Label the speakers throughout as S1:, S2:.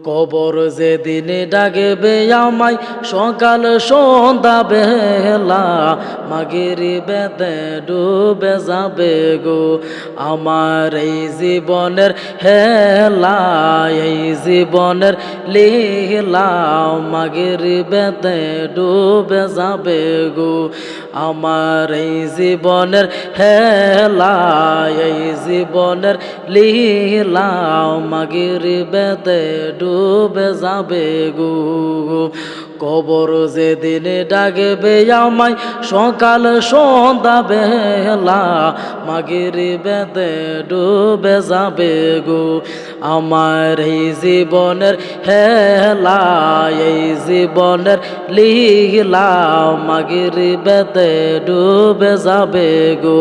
S1: কবর যেদিন ডাকবে আমায় সকাল সন্ধ্যা বেলা মাগরিবেতে ডুবে যাবে গো আমার এই জীবনের হেলা এই জীবনের লীলা মাগরিবেতে ডুবে যাবে গো আমার এই জীবনের হেলা এই জীবনের লীলা মাগরিবেতে ডুবে যাবে গো কবর যেদিন ডাকবে আমায় সকাল সন্ধ্যা বেলা মাগরিবেতে ডুবে যাবে গো আমার এই জীবনের হেলা এই জীবনের লীলা মাগরিবেতে ডুবে যাবে গো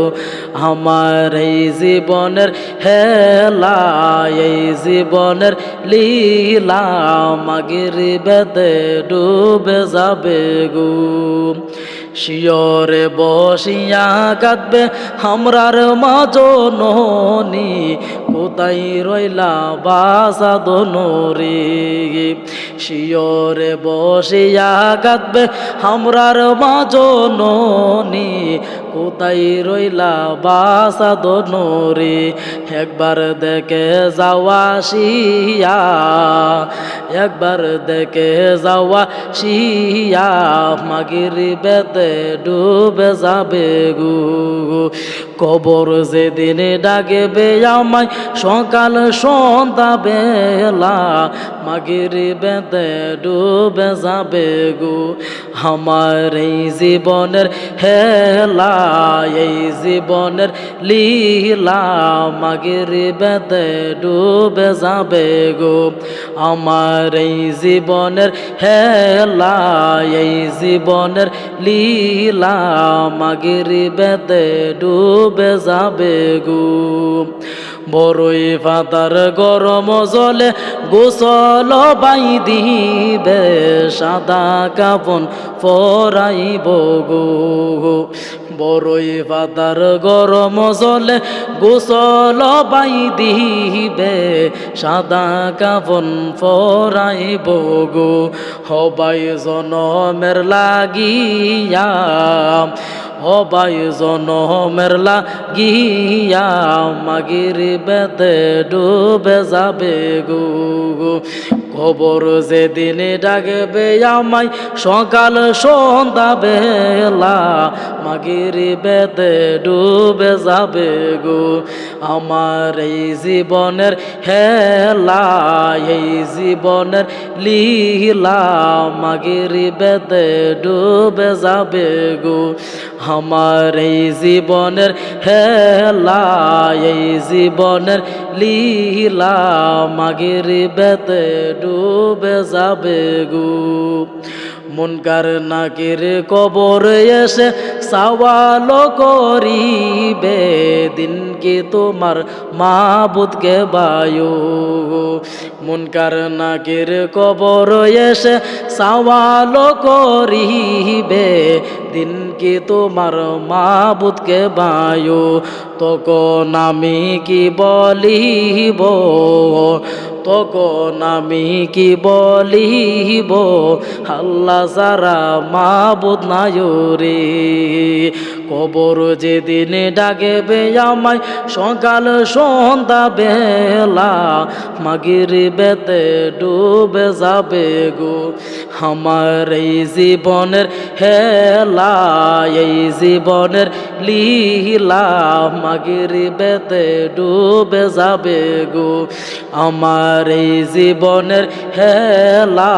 S1: আমার এই জীবনের হেলা এই জীবনের লীলা মাগরিবেতে ডুবে যাবে গো শিয়রে বসিয়া কাঁদবে আমরার মা জননী কোথায় রইলা বাসা দনরে শিয়রে বসিয়া কাঁদবে আমরার মা জননী কোথায় রইলা বাসা দনরে একবার দেখে যাওয়া শিয়া একবার দেখে যাওয়া শিয়া মাগরিবেতে ডুবে যাবে গো কবর যেদিন ডাকবে আমায় সকাল সন্ধ্যা বেলা মাগরিবেতে ডুবে যাবে গো আমার এই জীবনের হেলা এই জীবনের লীলা মাগরিবেতে ডুবে যাবে গো আমার এই জীবনের হেলা এই জীবনের লীলা মাগরিবেতে ডুবে যাবে গো বড়ই পাতার গরম জলে গোসল বাইদিবে সাদা কাপন পরাইব গো বড়ই পাতার গরম জলে গোসল বাইদিবে সাদা কাপন পরাইব গো হবাই জনমের লাগিয়া হবাই জনমের লাগিয়া মাগরিবেতে ডুবে যাবে গো কবর যেদিন ডাকবে আমায় সকাল সন্ধ্যা বেলা মাগরিবেতে ডুবে যাবে গো আমার এই জীবনের হেলা এই জীবনের লীলা মাগরিবেতে ডুবে যাবে গো আমার এই জীবনের হেলা এই জীবনের লীলা মাগরিবেতে ডুবে যাবে গো মুনকার নাকির কবর এসে সওয়াল করিবে দিন কি তোমার মাবুদকে বায়ু মুনকার নাকির কবর এসে সওয়াল করিবে দিন কি তোমার মাবুদকে বায়ু তখন আমি কি বলিব তখন আমি কি বলিব আল্লাহ সারা মাবুদ নাই রে কবর যেদিন ডাকবে আমায় সকাল সন্ধ্যা বেলা মাগরিবেতে ডুবে যাবে গো আমার এই জীবনের হেলা এই জীবনের লীলা মাগরিবেতে ডুবে যাবে গো আমার এই জীবনের হেলা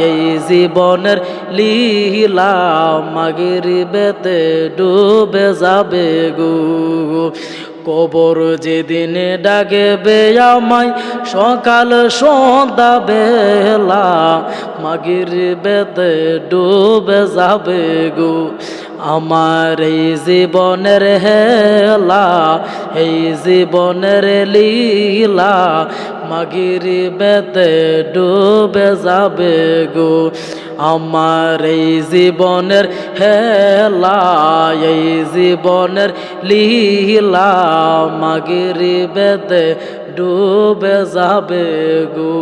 S1: এই জীবনের লীলা মাগরিবেতে ডুবে যাবে গো কবর যেদিন ডাকবে আমায় সকাল সন্ধ্যা বেলা মাগরিবেতে ডুবে যাবে গো আমার এই জীবনের হেলা এই জীবনের লীলা মাগরিবেতে ডুবে যাবে গো আমার এই জীবনের হেলা এই জীবনের লীলা মাগরিবেতে ডুবে যাবে গো।